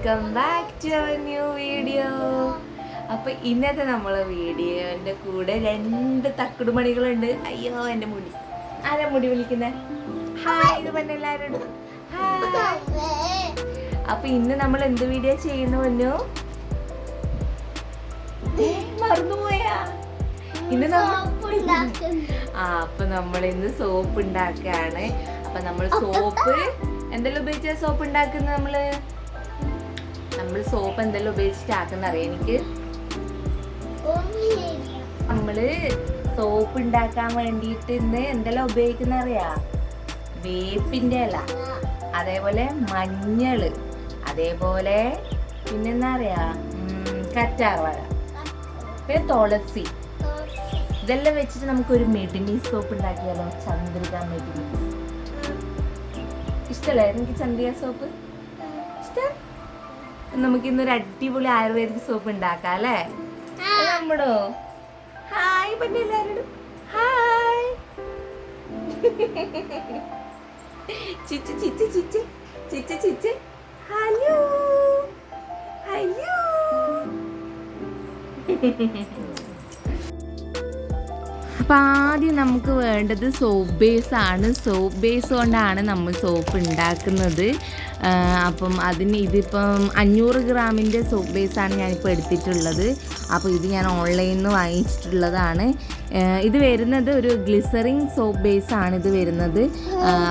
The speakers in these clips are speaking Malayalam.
Welcome back to our new video. അപ്പോൾ ഇന്നത്തെ നമ്മളെ വീഡിയോൻ്റെ കൂടെ 2 തക്കുടുമണികളുണ്ട്. അയ്യോ എൻ്റെ മുടി, ആരാ മുടി വിളിക്കുന്നത്? ഹായ് ഇത് പറഞ്ഞ എല്ലാവരോടും ഹായ്. അപ്പോൾ ഇന്ന് നമ്മൾ എന്ത് വീഡിയോ ചെയ്യുന്നു? മറന്നുപോയാ? ഇന്ന് അപ്പൊ നമ്മൾ ഇന്ന് സോപ്പ് ഉണ്ടാക്കുകയാണ്. അപ്പൊ നമ്മൾ സോപ്പ് എന്തെല്ലാം ഉപയോഗിച്ചാ സോപ്പ് ഉണ്ടാക്കുന്നത്? നമ്മൾ സോപ്പ് എന്തെല്ലാം ഉപയോഗിച്ചിട്ടാക്കുന്ന അറിയാം എനിക്ക്. നമ്മള് സോപ്പ് ഉണ്ടാക്കാൻ വേണ്ടിയിട്ട് ഇന്ന് എന്തെല്ലാം ഉപയോഗിക്കുന്ന അറിയാ? വേപ്പിന്റെ ഇല, അതേപോലെ മഞ്ഞള്, അതേപോലെ പിന്നെന്താ അറിയാ, കറ്റാർവാഴ, പിന്നെ തുളസി. ഇതെല്ലാം വെച്ചിട്ട് നമുക്കൊരു മെഡിമീസ് സോപ്പ് ഉണ്ടാക്കിയാലോ? ചന്ദ്രിക മെഡിമീസ്. ഇഷ്ടല്ലേ എനിക്ക് ചന്ദ്രിക സോപ്പ്? ഇഷ്ടം? നമുക്കിന്നൊരു അടിപൊളി ആയുർവേദിക് സോപ്പ് ഉണ്ടാക്കാം അല്ലേ? നമ്മടോ ഹായ് പറഞ്ഞ എല്ലാവരോടും ഹായ്. ചിച്ച് ചിച്ച് ചിച്ച് ചിച്ച് ചിച്ച് ഹലോ ഹലോ. അപ്പം ആദ്യം നമുക്ക് വേണ്ടത് സോപ്പ് ബേസ് ആണ്. സോപ്പ് ബേസ് കൊണ്ടാണ് നമ്മൾ സോപ്പ് ഉണ്ടാക്കുന്നത്. അപ്പം ഇതിപ്പം 500 ഗ്രാമിൻ്റെ സോപ്പ് ബേസാണ് ഞാനിപ്പോൾ എടുത്തിട്ടുള്ളത്. അപ്പോൾ ഇത് ഞാൻ ഓൺലൈനിൽ നിന്ന് വാങ്ങിച്ചിട്ടുള്ളതാണ്. ഇത് വരുന്നത് ഒരു ഗ്ലിസറിൻ സോപ്പ് ബേസാണ് ഇത് വരുന്നത്.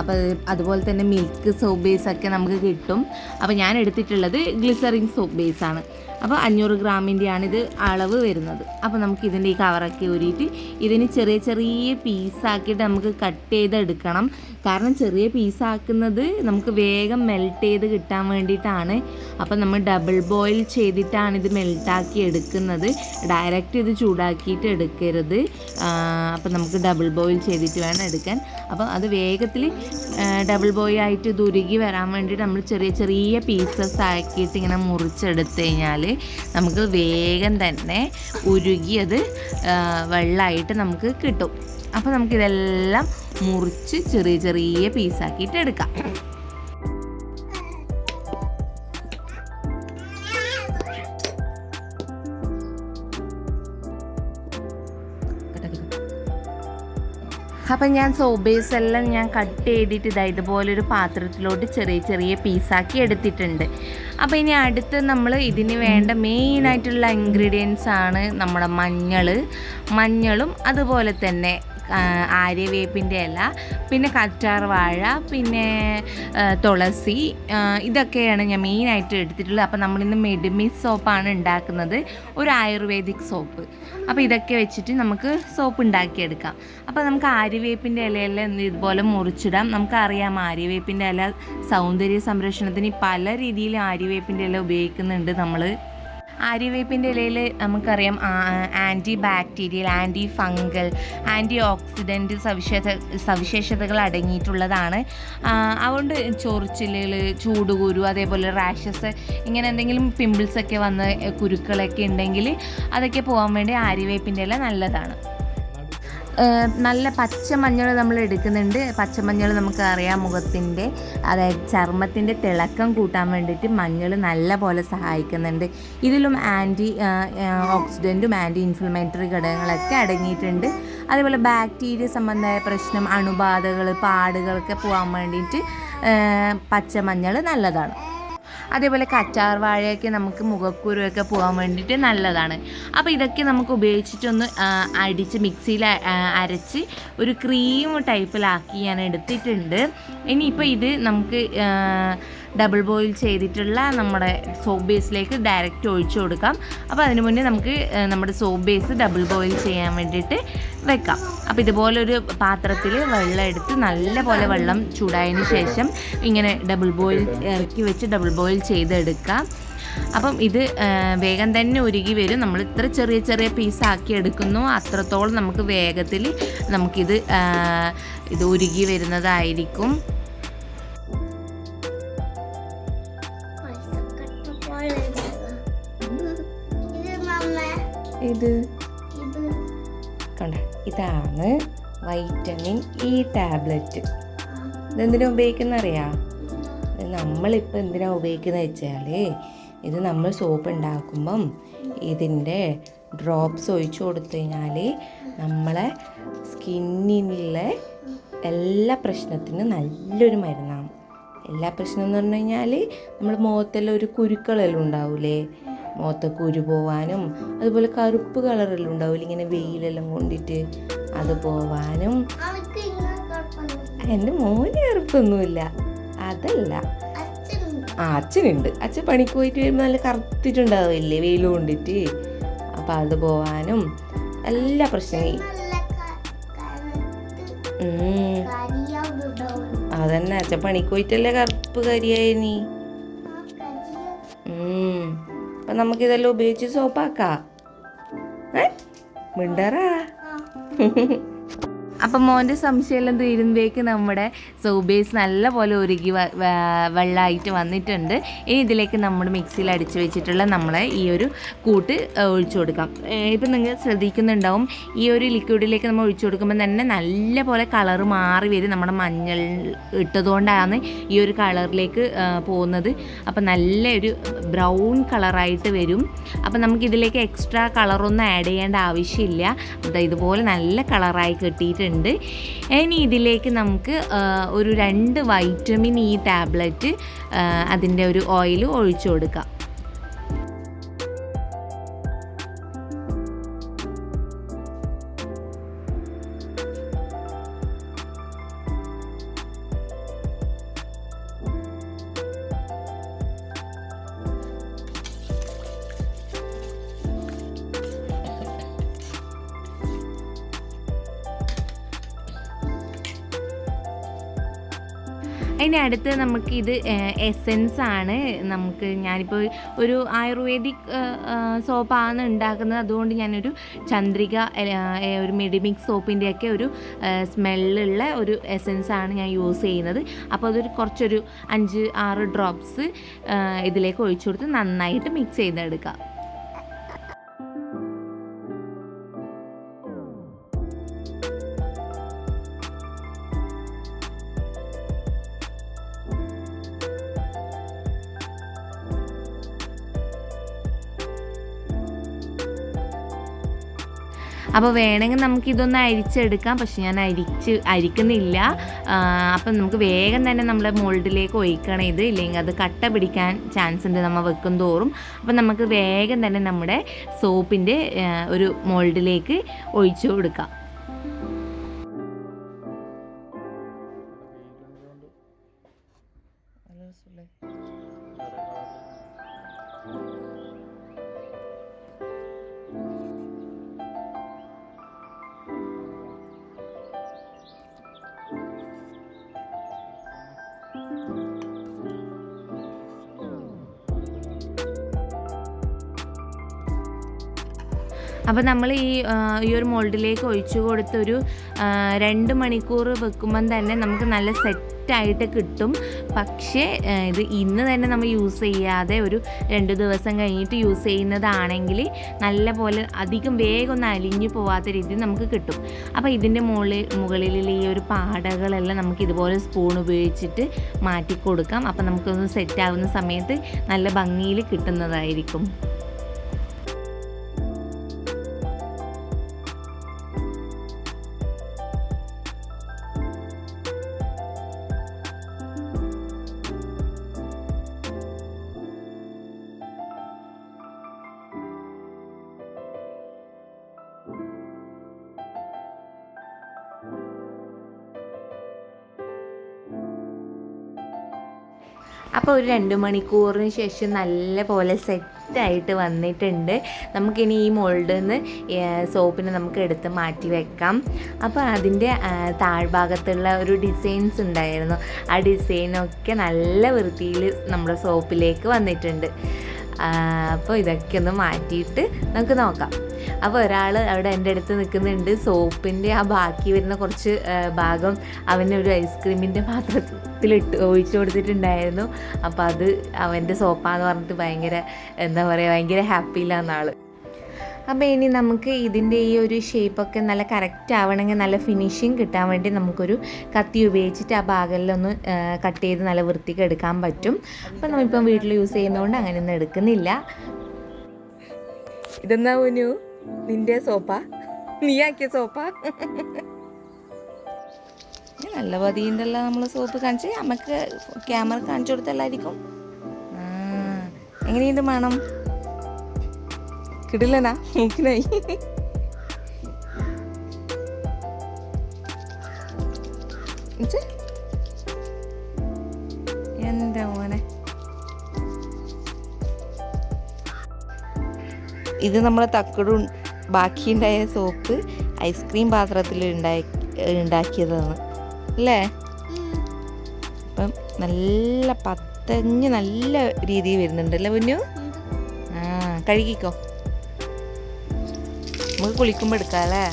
അപ്പോൾ അതുപോലെ തന്നെ മിൽക്ക് സോപ്പ് ബേസൊക്കെ നമുക്ക് കിട്ടും. അപ്പോൾ ഞാൻ എടുത്തിട്ടുള്ളത് ഗ്ലിസറിൻ സോപ്പ് ബേസാണ്. അപ്പോൾ 500 ഗ്രാമിൻ്റെയാണ് ഇത് അളവ് വരുന്നത്. അപ്പോൾ നമുക്ക് ഇതിൻ്റെ ഈ കവറൊക്കെ ഊരിയിട്ട് ഇതിന് ചെറിയ ചെറിയ പീസാക്കിയിട്ട് നമുക്ക് കട്ട് ചെയ്തെടുക്കണം. കാരണം ചെറിയ പീസാക്കുന്നത് നമുക്ക് വേഗം മെൽറ്റ് ചെയ്ത് കിട്ടാൻ വേണ്ടിയിട്ടാണ്. അപ്പോൾ നമ്മൾ ഡബിൾ ബോയിൽ ചെയ്തിട്ടാണ് ഇത് മെൽറ്റാക്കി എടുക്കുന്നത്. ഡയറക്റ്റ് ഇത് ചൂടാക്കിയിട്ട് എടുക്കരുത്. അപ്പോൾ നമുക്ക് ഡബിൾ ബോയിൽ ചെയ്തിട്ട് വേണം എടുക്കാൻ. അപ്പോൾ അത് വേഗത്തിൽ ഡബിൾ ബോയിൽ ആയിട്ട് ഇത് ഉരുകി വരാൻ വേണ്ടിയിട്ട് നമ്മൾ ചെറിയ ചെറിയ പീസസ് ആക്കിയിട്ട് ഇങ്ങനെ മുറിച്ചെടുത്ത് കഴിഞ്ഞാൽ നമുക്ക് വേഗം തന്നെ ഉരുകിയത് വെള്ളമായിട്ട് നമുക്ക് കിട്ടും. അപ്പോൾ നമുക്കിതെല്ലാം മുറിച്ച് ചെറിയ ചെറിയ പീസാക്കിയിട്ട് എടുക്കാം. അപ്പം ഞാൻ സോപ്പ് ബേസ് എല്ലാം ഞാൻ കട്ട് ചെയ്തിട്ട് ഇതുപോലൊരു പാത്രത്തിലോട്ട് ചെറിയ ചെറിയ പീസാക്കി എടുത്തിട്ടുണ്ട്. അപ്പോൾ ഇനി അടുത്ത് നമ്മൾ ഇതിന് വേണ്ട മെയിനായിട്ടുള്ള ഇൻഗ്രീഡിയൻസ് ആണ് നമ്മുടെ മഞ്ഞളും അതുപോലെ തന്നെ ആര്യവേപ്പിൻ്റെ ഇല, പിന്നെ കറ്റാർവാഴ, പിന്നെ തുളസി. ഇതൊക്കെയാണ് ഞാൻ മെയിനായിട്ട് എടുത്തിട്ടുള്ളത്. അപ്പോൾ നമ്മളിന്ന് മെഡിമീസ് സോപ്പാണ് ഉണ്ടാക്കുന്നത്, ഒരു ആയുർവേദിക് സോപ്പ്. അപ്പോൾ ഇതൊക്കെ വെച്ചിട്ട് നമുക്ക് സോപ്പ് ഉണ്ടാക്കിയെടുക്കാം. അപ്പോൾ നമുക്ക് ആര്യവേപ്പിൻ്റെ ഇലയെല്ലാം ഇതുപോലെ മുറിച്ചിടാം. നമുക്കറിയാം ആര്യവേപ്പിൻ്റെ ഇല സൗന്ദര്യ സംരക്ഷണത്തിന് പല രീതിയിൽ ആര്യവേപ്പിൻ്റെ ഇല ഉപയോഗിക്കുന്നുണ്ട് നമ്മൾ. ആര്യവേപ്പിൻ്റെ ഇലയിൽ നമുക്കറിയാം antibacterial, antifungal, antioxidant സവിശേഷതകൾ അടങ്ങിയിട്ടുള്ളതാണ്. അതുകൊണ്ട് ചൊറിച്ചിലുകൾ, ചൂടുകുരു, അതേപോലെ റാഷസ്, ഇങ്ങനെ എന്തെങ്കിലും പിമ്പിൾസൊക്കെ വന്ന് കുരുക്കളൊക്കെ ഉണ്ടെങ്കിൽ അതൊക്കെ പോകാൻ വേണ്ടി ആര്യവേപ്പിൻ്റെ ഇല നല്ലതാണ്. നല്ല പച്ചമഞ്ഞൾ നമ്മൾ എടുക്കുന്നുണ്ട്. പച്ചമഞ്ഞൾ നമുക്കറിയാം മുഖത്തിൻ്റെ, അതായത് ചർമ്മത്തിൻ്റെ തിളക്കം കൂട്ടാൻ വേണ്ടിയിട്ട് മഞ്ഞൾ നല്ല പോലെ സഹായിക്കുന്നുണ്ട്. ഇതിലും ആൻറ്റി ഓക്സിഡൻറ്റും ആൻറ്റി ഇൻഫ്ലമേറ്ററി ഘടകങ്ങളൊക്കെ അടങ്ങിയിട്ടുണ്ട്. അതേപോലെ ബാക്ടീരിയ സംബന്ധമായ പ്രശ്നം, അണുബാധകൾ, പാടുകളൊക്കെ പോകാൻ വേണ്ടിയിട്ട് പച്ചമഞ്ഞൾ നല്ലതാണ്. അതേപോലെ കറ്റാർവാഴയൊക്കെ നമുക്ക് മുഖക്കുരുവൊക്കെ പോകാൻ വേണ്ടിയിട്ട് നല്ലതാണ്. അപ്പോൾ ഇതൊക്കെ നമുക്ക് ഉപയോഗിച്ചിട്ടൊന്ന് അടിച്ച് മിക്സിയിൽ അരച്ച് ഒരു ക്രീം ടൈപ്പിലാക്കി ഞാൻ എടുത്തിട്ടുണ്ട്. ഇനിയിപ്പോൾ ഇത് നമുക്ക് ഡബിൾ ബോയിൽ ചെയ്തിട്ടുള്ള നമ്മുടെ സോപ്പ് ബേസിലേക്ക് ഡയറക്റ്റ് ഒഴിച്ചു കൊടുക്കാം. അപ്പോൾ അതിന് മുന്നേ നമുക്ക് നമ്മുടെ സോപ്പ് ബേസ് ഡബിൾ ബോയിൽ ചെയ്യാൻ വേണ്ടിയിട്ട് വെക്കാം. അപ്പോൾ ഇതുപോലൊരു പാത്രത്തിൽ വെള്ളം എടുത്ത് നല്ല പോലെ വെള്ളം ചൂടായതിന് ശേഷം ഇങ്ങനെ ഡബിൾ ബോയിൽ ഇറക്കി വെച്ച് ഡബിൾ ബോയിൽ ചെയ്തെടുക്കാം. അപ്പം ഇത് വേഗം തന്നെ ഉരുകി വരും. നമ്മൾ ഇത്ര ചെറിയ ചെറിയ പീസാക്കി എടുക്കുന്നു അത്രത്തോളം നമുക്ക് വേഗത്തിൽ നമുക്കിത് ഉരുകി വരുന്നതായിരിക്കും. ഇതാണ് വൈറ്റമിൻ ഇ ടാബ്ലറ്റ്. ഇതെന്തിനാ ഉപയോഗിക്കുന്ന അറിയാം? നമ്മളിപ്പോൾ എന്തിനാണ് ഉപയോഗിക്കുന്നത് വെച്ചാൽ ഇത് നമ്മൾ സോപ്പ് ഉണ്ടാക്കുമ്പം ഇതിൻ്റെ ഡ്രോപ്സ് ഒഴിച്ചു കൊടുത്തു കഴിഞ്ഞാൽ നമ്മളെ സ്കിന്നിലുള്ള എല്ലാ പ്രശ്നത്തിനും നല്ലൊരു മരുന്നാണ്. എല്ലാ പ്രശ്നം എന്ന് പറഞ്ഞു കഴിഞ്ഞാൽ നമ്മൾ മുഖത്തെല്ലാം ഒരു കുരുക്കളെല്ലാം ഉണ്ടാവില്ലേ, മുഖത്ത് കുരു പോവാനും അതുപോലെ കറുപ്പ് കളറെല്ലാം ഉണ്ടാവില്ല ഇങ്ങനെ വെയിലെല്ലാം കൊണ്ടിട്ട് അത് പോവാനും. എൻ്റെ മോന് കറുപ്പൊന്നുമില്ല, അതല്ല. അച്ഛനുണ്ട്. അച്ഛൻ പണിക്ക് പോയിട്ട് വരുമ്പോൾ നല്ല കറുത്തിട്ടുണ്ടാവില്ലേ വെയിൽ കൊണ്ടിട്ട്, അപ്പം അത് പോവാനും എല്ലാ പ്രശ്നവും. അതന്നെ, അച്ഛൻ പണിക്ക് പോയിട്ടല്ലേ കറുപ്പ് കരിയായി നീ. അപ്പം നമുക്കിതെല്ലാം ഉപയോഗിച്ച് സോപ്പാക്കാം. മിണ്ടറാ. അപ്പം മോൻ്റെ സംശയമെല്ലാം തീരുമ്പോഴേക്ക് നമ്മുടെ സോപ്പ് ബേസ് നല്ല പോലെ ഉരുകി വെള്ളമായിട്ട് വന്നിട്ടുണ്ട്. ഇനി ഇതിലേക്ക് നമ്മൾ മിക്സിയിൽ അടിച്ച് വെച്ചിട്ടുള്ള നമ്മളെ ഈ ഒരു കൂട്ട് ഒഴിച്ചു കൊടുക്കാം. ഇപ്പം നിങ്ങൾ ശ്രദ്ധിക്കുന്നുണ്ടാവും, ഈ ഒരു ലിക്വിഡിലേക്ക് നമ്മൾ ഒഴിച്ചു കൊടുക്കുമ്പോൾ തന്നെ നല്ല പോലെ കളറ് മാറി വരും. നമ്മുടെ മഞ്ഞൾ ഇട്ടതുകൊണ്ടാണ് ഈ ഒരു കളറിലേക്ക് പോകുന്നത്. അപ്പം നല്ലൊരു ബ്രൗൺ കളറായിട്ട് വരും. അപ്പം നമുക്കിതിലേക്ക് എക്സ്ട്രാ കളറൊന്നും ആഡ് ചെയ്യേണ്ട ആവശ്യമില്ല. ഇതുപോലെ നല്ല കളറായി കിട്ടിയിട്ടുണ്ട്. ഇനി ഇതിലേക്ക് നമുക്ക് ഒരു 2 വൈറ്റമിൻ ഇ ടാബ്ലറ്റ് അതിൻ്റെ ഒരു ഓയിൽ ഒഴിച്ചു കൊടുക്കാം. അതിന് അടുത്ത് നമുക്കിത് എസെൻസ് ആണ്. ഞാനിപ്പോൾ ഒരു ആയുർവേദിക് സോപ്പാണ് ഉണ്ടാക്കുന്നത്. അതുകൊണ്ട് ഞാനൊരു ചന്ദ്രിക ഒരു മെഡിമിക്സ് സോപ്പിൻ്റെയൊക്കെ ഒരു സ്മെല്ലുള്ള ഒരു എസെൻസ് ആണ് ഞാൻ യൂസ് ചെയ്യുന്നത്. അപ്പോൾ അതൊരു കുറച്ചൊരു 5-6 ഡ്രോപ്സ് ഇതിലേക്ക് ഒഴിച്ചു കൊടുത്ത് നന്നായിട്ട് മിക്സ് ചെയ്തെടുക്കാം. അപ്പോൾ വേണമെങ്കിൽ നമുക്കിതൊന്ന് അരിച്ചെടുക്കാം, പക്ഷെ ഞാൻ അരിക്കുന്നില്ല. അപ്പം നമുക്ക് വേഗം തന്നെ നമ്മുടെ മോൾഡിലേക്ക് ഒഴിക്കണം ഇത്, ഇല്ലെങ്കിൽ അത് കട്ട പിടിക്കാൻ ചാൻസ് ഉണ്ട് നമ്മൾ വെക്കും തോറും. അപ്പം നമുക്ക് വേഗം തന്നെ നമ്മുടെ സോപ്പിൻ്റെ ഒരു മോൾഡിലേക്ക് ഒഴിച്ചു കൊടുക്കാം. അപ്പോൾ നമ്മൾ ഈ ഒരു മോൾഡിലേക്ക് ഒഴിച്ചു കൊടുത്തൊരു 2 മണിക്കൂർ വെക്കുമ്പം തന്നെ നമുക്ക് നല്ല സെറ്റായിട്ട് കിട്ടും. പക്ഷേ ഇത് ഇന്ന് തന്നെ നമ്മൾ യൂസ് ചെയ്യാതെ ഒരു 2 ദിവസം കഴിഞ്ഞിട്ട് യൂസ് ചെയ്യുന്നതാണെങ്കിൽ നല്ല പോലെ അധികം വേഗം ഒന്ന് അലിഞ്ഞു പോവാത്ത രീതിയിൽ നമുക്ക് കിട്ടും. അപ്പോൾ ഇതിൻ്റെ മുകളിൽ ഈ ഒരു പാടകളെല്ലാം നമുക്ക് ഇതുപോലെ സ്പൂൺ ഉപയോഗിച്ചിട്ട് മാറ്റി കൊടുക്കാം. അപ്പോൾ നമുക്കൊന്ന് സെറ്റാവുന്ന സമയത്ത് നല്ല ഭംഗിയിൽ കിട്ടുന്നതായിരിക്കും. അപ്പോൾ ഒരു 2 മണിക്കൂറിന് ശേഷം നല്ല പോലെ സെറ്റായിട്ട് വന്നിട്ടുണ്ട്. നമുക്കിനി ഈ മോൾഡിൽ നിന്ന് സോപ്പിനെ നമുക്ക് എടുത്ത് മാറ്റി വെക്കാം. അപ്പോൾ അതിൻ്റെ താഴ്ഭാഗത്തുള്ള ഒരു ഡിസൈൻസ് ഉണ്ടായിരുന്നു. ആ ഡിസൈനൊക്കെ നല്ല വൃത്തിയിൽ നമ്മുടെ സോപ്പിലേക്ക് വന്നിട്ടുണ്ട്. അപ്പോൾ ഇതൊക്കെ ഒന്ന് മാറ്റിയിട്ട് നമുക്ക് നോക്കാം. അപ്പോൾ ഒരാൾ അവിടെ എൻ്റെ അടുത്ത് നിൽക്കുന്നുണ്ട്. സോപ്പിൻ്റെ ആ ബാക്കി വരുന്ന കുറച്ച് ഭാഗം അവൻ്റെ ഒരു ഐസ്ക്രീമിൻ്റെ പാത്രത്തിലിട്ട് ഒഴിച്ചു കൊടുത്തിട്ടുണ്ടായിരുന്നു. അപ്പോൾ അത് അവൻ്റെ സോപ്പാന്ന് പറഞ്ഞിട്ട് ഭയങ്കര ഹാപ്പിയിലാണ് ആൾ. അപ്പോൾ ഇനി നമുക്ക് ഇതിൻ്റെ ഈ ഒരു ഷേപ്പൊക്കെ നല്ല കറക്റ്റ് ആവണമെങ്കിൽ നല്ല ഫിനിഷിങ് കിട്ടാൻ വേണ്ടി നമുക്കൊരു കത്തി ഉപയോഗിച്ചിട്ട് ആ ഭാഗങ്ങളിലൊന്ന് കട്ട് ചെയ്ത് നല്ല വൃത്തിക്ക് എടുക്കാൻ പറ്റും. അപ്പോൾ നമ്മളിപ്പം വീട്ടിൽ യൂസ് ചെയ്യുന്നതുകൊണ്ട് അങ്ങനെയൊന്നും എടുക്കുന്നില്ല. ഇതെന്നാ പോനു നിൻ്റെ സോപ്പാ, നീ ആക്കിയ സോപ്പാ? നല്ല പതിയുണ്ടല്ലോ നമ്മൾ സോപ്പ് കാണിച്ച് നമുക്ക് ക്യാമറ കാണിച്ചു കൊടുത്തല്ലായിരിക്കും. എങ്ങനെയുണ്ട് മണം? കിടിലനാ മൂക്കിനായി. എന്താ മോനെ ഇത് നമ്മളെ തക്കടും ബാക്കിയുണ്ടായ സോപ്പ് ഐസ്ക്രീം പാത്രത്തിൽ ഉണ്ടാക്കിയതാണ് അല്ലേ? അപ്പം നല്ല പത്തഞ്ഞ് നല്ല രീതിയിൽ വരുന്നുണ്ടല്ലേ പൊന്നു? കഴുകിക്കോ, നമുക്ക് കുളിക്കുമ്പോൾ എടുക്കാം അല്ലേ?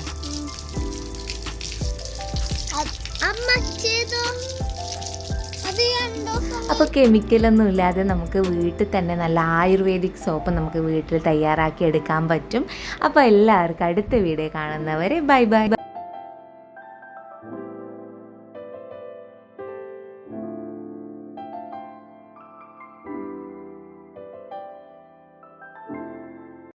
അപ്പോൾ കെമിക്കലൊന്നും ഇല്ലാതെ നമുക്ക് വീട്ടിൽ തന്നെ നല്ല ആയുർവേദിക് സോപ്പ് നമുക്ക് വീട്ടിൽ തയ്യാറാക്കി എടുക്കാൻ പറ്റും. അപ്പോൾ എല്ലാവർക്കും അടുത്ത വീഡിയോ കാണുന്നവരെ ബൈ ബൈ.